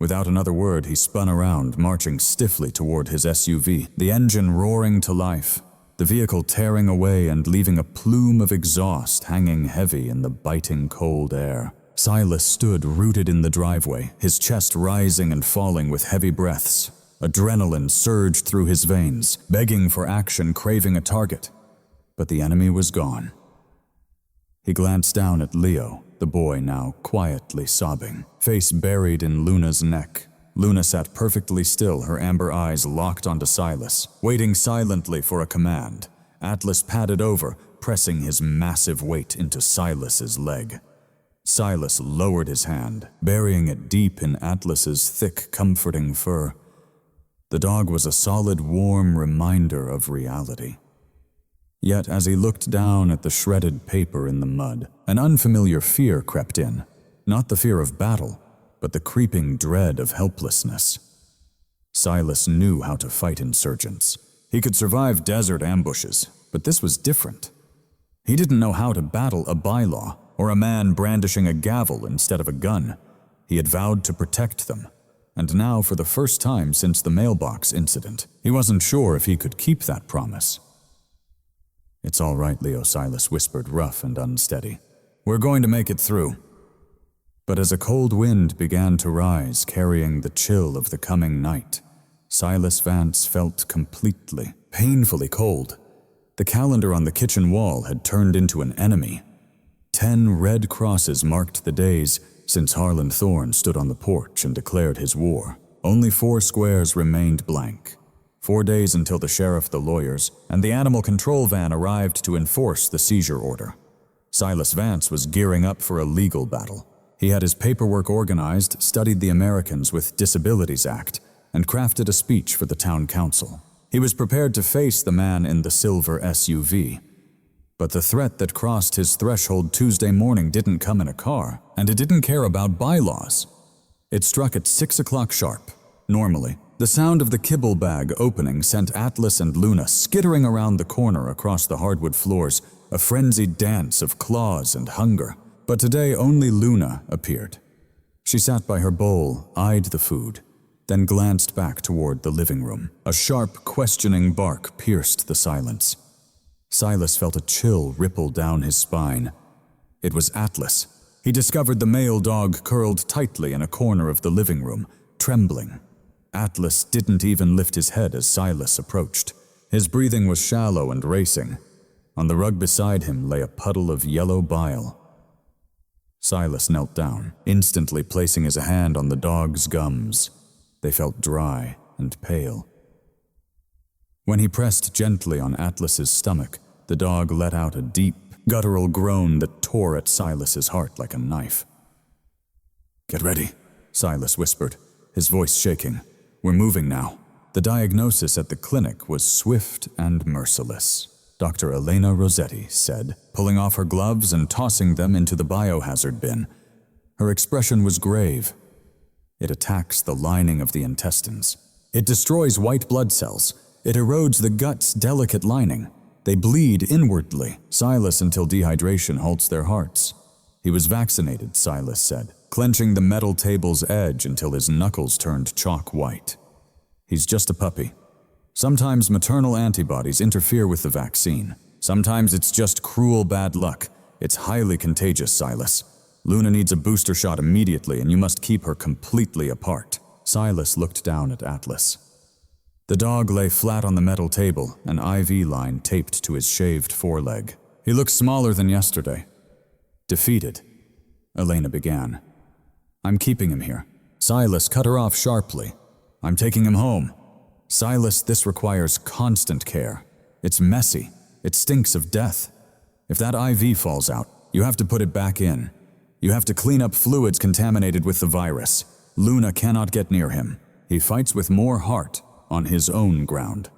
Without another word, he spun around, marching stiffly toward his SUV, the engine roaring to life, the vehicle tearing away and leaving a plume of exhaust hanging heavy in the biting cold air. Silas stood rooted in the driveway, his chest rising and falling with heavy breaths. Adrenaline surged through his veins, begging for action, craving a target. But the enemy was gone. He glanced down at Leo, the boy now quietly sobbing, face buried in Luna's neck. Luna sat perfectly still, her amber eyes locked onto Silas, waiting silently for a command. Atlas padded over, pressing his massive weight into Silas's leg. Silas lowered his hand, burying it deep in Atlas's thick, comforting fur. The dog was a solid, warm reminder of reality. Yet as he looked down at the shredded paper in the mud, an unfamiliar fear crept in. Not the fear of battle, but the creeping dread of helplessness. Silas knew how to fight insurgents. He could survive desert ambushes, but this was different. He didn't know how to battle a bylaw, or a man brandishing a gavel instead of a gun. He had vowed to protect them, and now for the first time since the Mailbox incident, he wasn't sure if he could keep that promise. "It's all right, Leo," Silas whispered, rough and unsteady. "We're going to make it through." But as a cold wind began to rise, carrying the chill of the coming night, Silas Vance felt completely, painfully cold. The calendar on the kitchen wall had turned into an enemy. 10 red crosses marked the days since Harlan Thorne stood on the porch and declared his war. Only 4 squares remained blank. 4 days until the sheriff, the lawyers, and the animal control van arrived to enforce the seizure order. Silas Vance was gearing up for a legal battle. He had his paperwork organized, studied the Americans with Disabilities Act, and crafted a speech for the town council. He was prepared to face the man in the silver SUV. But the threat that crossed his threshold Tuesday morning didn't come in a car, and it didn't care about bylaws. It struck at 6 o'clock sharp. Normally, the sound of the kibble bag opening sent Atlas and Luna skittering around the corner across the hardwood floors, a frenzied dance of claws and hunger. But today only Luna appeared. She sat by her bowl, eyed the food, then glanced back toward the living room. A sharp, questioning bark pierced the silence. Silas felt a chill ripple down his spine. It was Atlas. He discovered the male dog curled tightly in a corner of the living room, trembling. Atlas didn't even lift his head as Silas approached. His breathing was shallow and racing. On the rug beside him lay a puddle of yellow bile. Silas knelt down, instantly placing his hand on the dog's gums. They felt dry and pale. When he pressed gently on Atlas's stomach, the dog let out a deep, guttural groan that tore at Silas's heart like a knife. "Get ready," Silas whispered, his voice shaking. "We're moving now." The diagnosis at the clinic was swift and merciless. Dr. Elena Rossetti said, pulling off her gloves and tossing them into the biohazard bin. Her expression was grave. "It attacks the lining of the intestines. It destroys white blood cells. It erodes the gut's delicate lining. They bleed inwardly, Silas, until dehydration halts their hearts." He was vaccinated, Silas said, clenching the metal table's edge until his knuckles turned chalk white. "He's just a puppy. Sometimes maternal antibodies interfere with the vaccine. Sometimes it's just cruel bad luck. It's highly contagious, Silas. Luna needs a booster shot immediately, and you must keep her completely apart." Silas looked down at Atlas. The dog lay flat on the metal table, an IV line taped to his shaved foreleg. He looked smaller than yesterday. "Defeated," Elena began. "I'm keeping him here." Silas cut her off sharply. "I'm taking him home." "Silas, this requires constant care. It's messy. It stinks of death. If that IV falls out, you have to put it back in. You have to clean up fluids contaminated with the virus. Luna cannot get near him. He fights with more heart on his own ground.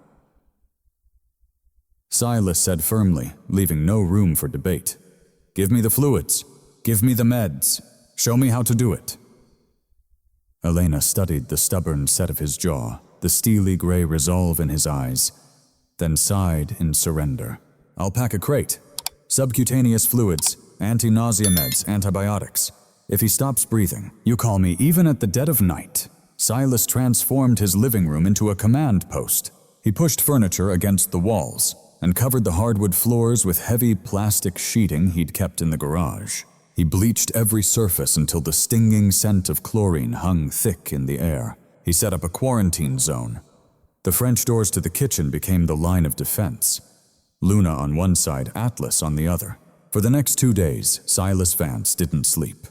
Silas said firmly, leaving no room for debate. Give me the fluids. Give me the meds. Show me how to do it. Elena studied the stubborn set of his jaw, the steely gray resolve in his eyes, then sighed in surrender. I'll pack a crate. Subcutaneous fluids, anti-nausea meds, antibiotics. If he stops breathing, you call me even at the dead of night. Silas transformed his living room into a command post. He pushed furniture against the walls and covered the hardwood floors with heavy plastic sheeting he'd kept in the garage. He bleached every surface until the stinging scent of chlorine hung thick in the air. He set up a quarantine zone. The French doors to the kitchen became the line of defense. Luna on one side, Atlas on the other. For the next 2 days, Silas Vance didn't sleep.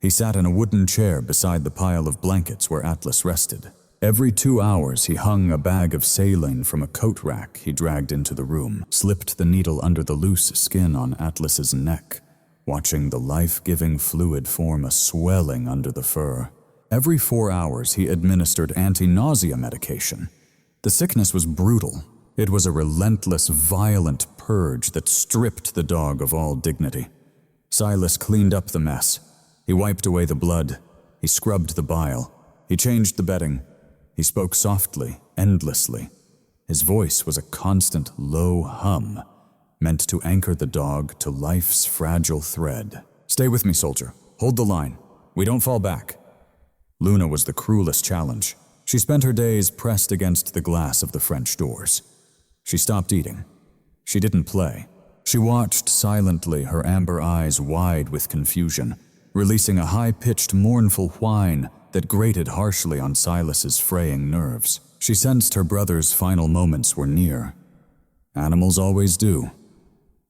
He sat in a wooden chair beside the pile of blankets where Atlas rested. Every 2 hours, he hung a bag of saline from a coat rack he dragged into the room, slipped the needle under the loose skin on Atlas's neck, watching the life-giving fluid form a swelling under the fur. Every 4 hours, he administered anti-nausea medication. The sickness was brutal. It was a relentless, violent purge that stripped the dog of all dignity. Silas cleaned up the mess. He wiped away the blood. He scrubbed the bile. He changed the bedding. He spoke softly, endlessly. His voice was a constant low hum, meant to anchor the dog to life's fragile thread. Stay with me, soldier. Hold the line. We don't fall back. Luna was the cruelest challenge. She spent her days pressed against the glass of the French doors. She stopped eating. She didn't play. She watched silently, her amber eyes wide with confusion, releasing a high-pitched, mournful whine that grated harshly on Silas's fraying nerves. She sensed her brother's final moments were near. Animals always do.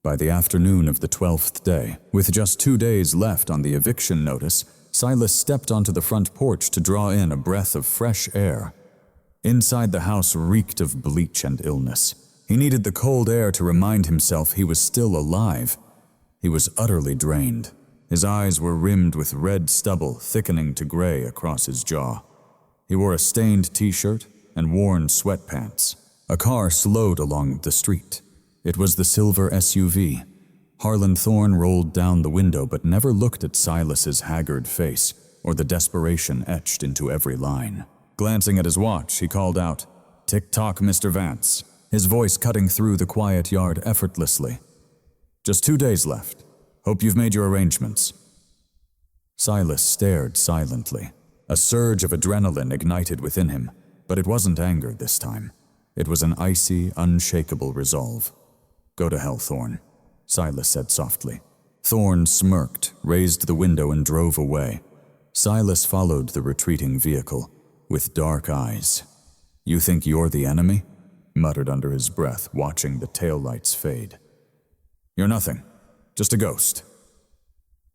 By the afternoon of the 12th day, with just 2 days left on the eviction notice, Silas stepped onto the front porch to draw in a breath of fresh air. Inside the house reeked of bleach and illness. He needed the cold air to remind himself he was still alive. He was utterly drained. His eyes were rimmed with red stubble thickening to gray across his jaw. He wore a stained t-shirt and worn sweatpants. A car slowed along the street. It was the silver SUV. Harlan Thorne rolled down the window but never looked at Silas's haggard face or the desperation etched into every line. Glancing at his watch, he called out, "Tick-tock, Mr. Vance," his voice cutting through the quiet yard effortlessly. "Just 2 days left. Hope you've made your arrangements." Silas stared silently. A surge of adrenaline ignited within him, but it wasn't anger this time. It was an icy, unshakable resolve. "Go to hell, Thorne," Silas said softly. Thorne smirked, raised the window and drove away. Silas followed the retreating vehicle with dark eyes. "You think you're the enemy?" muttered under his breath, watching the taillights fade. "You're nothing. Just a ghost."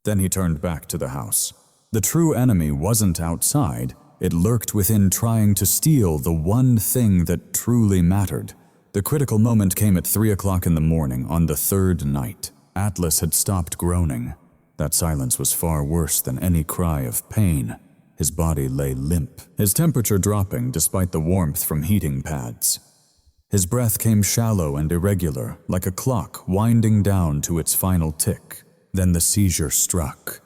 Then he turned back to the house. The true enemy wasn't outside. It lurked within, trying to steal the one thing that truly mattered. The critical moment came at 3 o'clock in the morning on the 3rd night. Atlas had stopped groaning. That silence was far worse than any cry of pain. His body lay limp, his temperature dropping despite the warmth from heating pads. His breath came shallow and irregular, like a clock winding down to its final tick. Then the seizure struck.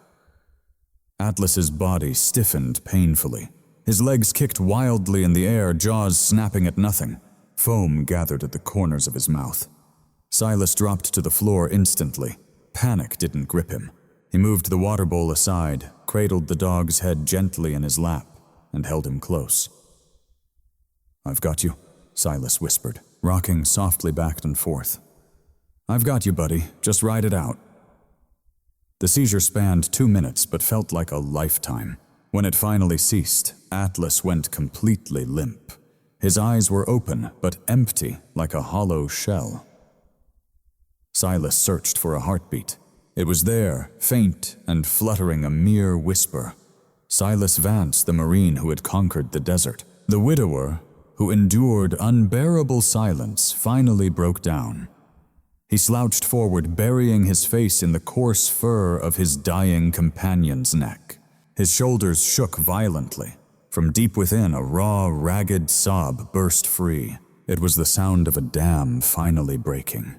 Atlas's body stiffened painfully. His legs kicked wildly in the air, jaws snapping at nothing. Foam gathered at the corners of his mouth. Silas dropped to the floor instantly. Panic didn't grip him. He moved the water bowl aside, cradled the dog's head gently in his lap, and held him close. "I've got you," Silas whispered, rocking softly back and forth. "I've got you, buddy. Just ride it out." The seizure spanned 2 minutes but felt like a lifetime. When it finally ceased, Atlas went completely limp. His eyes were open but empty, like a hollow shell. Silas searched for a heartbeat. It was there, faint and fluttering, a mere whisper. Silas Vance, the Marine who had conquered the desert, the widower who endured unbearable silence, finally broke down. He slouched forward, burying his face in the coarse fur of his dying companion's neck. His shoulders shook violently. From deep within, a raw, ragged sob burst free. It was the sound of a dam finally breaking.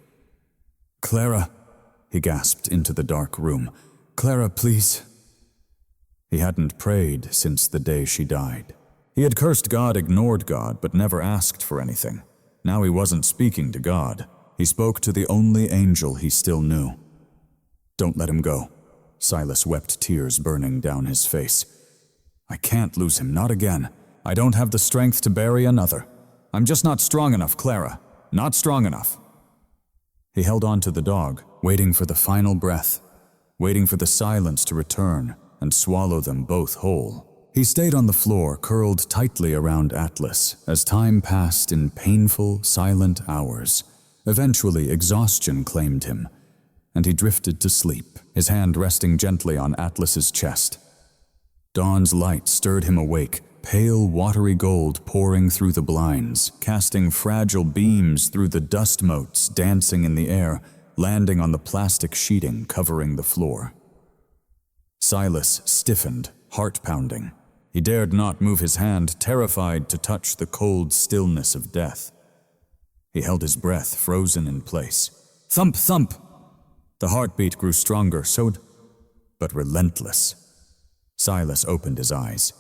"Clara," he gasped into the dark room. "Clara, please." He hadn't prayed since the day she died. He had cursed God, ignored God, but never asked for anything. Now he wasn't speaking to God. He spoke to the only angel he still knew. "Don't let him go." Silas wept, tears burning down his face. "I can't lose him, not again. I don't have the strength to bury another. I'm just not strong enough, Clara. Not strong enough." He held on to the dog, waiting for the final breath, waiting for the silence to return and swallow them both whole. He stayed on the floor, curled tightly around Atlas, as time passed in painful, silent hours. Eventually, exhaustion claimed him, and he drifted to sleep, his hand resting gently on Atlas's chest. Dawn's light stirred him awake, pale, watery gold pouring through the blinds, casting fragile beams through the dust motes dancing in the air, landing on the plastic sheeting covering the floor. Silas stiffened, heart pounding. He dared not move his hand, terrified to touch the cold stillness of death. He held his breath, frozen in place. Thump, thump! The heartbeat grew stronger, but relentless. Silas opened his eyes.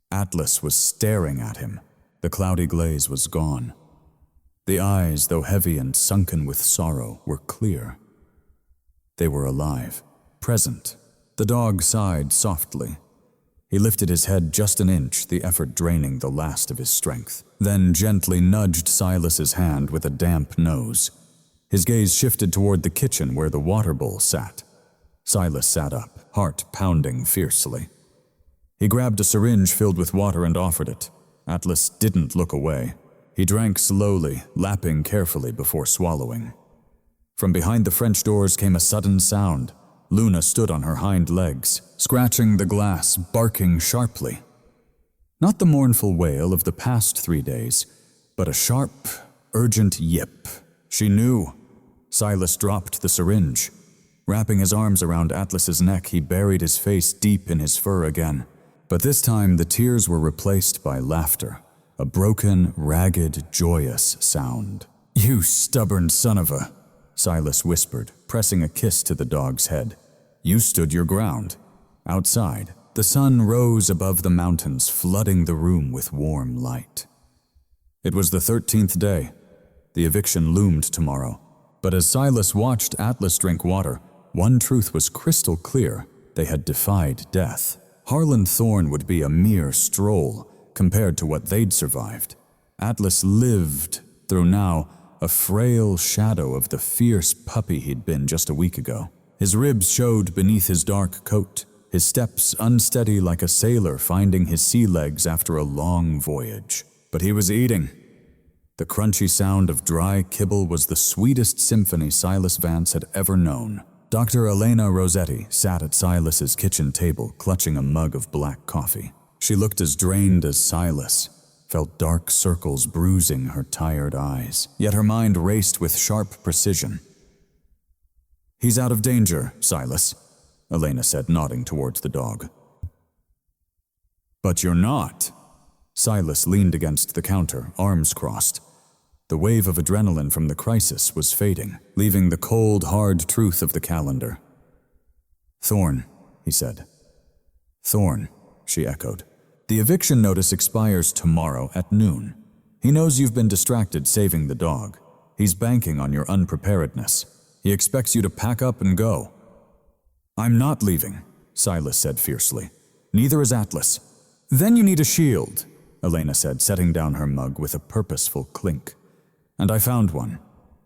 Atlas was staring at him. The cloudy glaze was gone. The eyes, though heavy and sunken with sorrow, were clear. They were alive, present. The dog sighed softly. He lifted his head just an inch, the effort draining the last of his strength, then gently nudged Silas's hand with a damp nose. His gaze shifted toward the kitchen where the water bowl sat. Silas sat up, heart pounding fiercely. He grabbed a syringe filled with water and offered it. Atlas didn't look away. He drank slowly, lapping carefully before swallowing. From behind the French doors came a sudden sound. Luna stood on her hind legs, scratching the glass, barking sharply. Not the mournful wail of the past 3 days, but a sharp, urgent yip. She knew. Silas dropped the syringe. Wrapping his arms around Atlas's neck, he buried his face deep in his fur again. But this time the tears were replaced by laughter, a broken, ragged, joyous sound. "You stubborn son of a," Silas whispered, pressing a kiss to the dog's head. "You stood your ground." Outside, the sun rose above the mountains, flooding the room with warm light. It was the 13th day. The eviction loomed tomorrow. But as Silas watched Atlas drink water, one truth was crystal clear. They had defied death. Harlan Thorne would be a mere stroll compared to what they'd survived. Atlas lived through now a frail shadow of the fierce puppy he'd been just a week ago. His ribs showed beneath his dark coat, his steps unsteady like a sailor finding his sea legs after a long voyage. But he was eating. The crunchy sound of dry kibble was the sweetest symphony Silas Vance had ever known. Dr. Elena Rossetti sat at Silas's kitchen table, clutching a mug of black coffee. She looked as drained as Silas, felt dark circles bruising her tired eyes, yet her mind raced with sharp precision. "He's out of danger, Silas," Elena said, nodding towards the dog. "But you're not." Silas leaned against the counter, arms crossed. The wave of adrenaline from the crisis was fading, leaving the cold, hard truth of the calendar. "Thorne," he said. "Thorne," she echoed. "The eviction notice expires tomorrow at noon. He knows you've been distracted saving the dog. He's banking on your unpreparedness. He expects you to pack up and go." "I'm not leaving," Silas said fiercely. "Neither is Atlas." "Then you need a shield," Elena said, setting down her mug with a purposeful clink. "And I found one,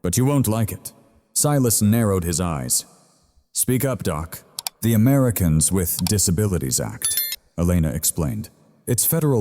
but you won't like it." Silas narrowed his eyes. "Speak up, Doc." "The Americans with Disabilities Act," Elena explained. "It's federal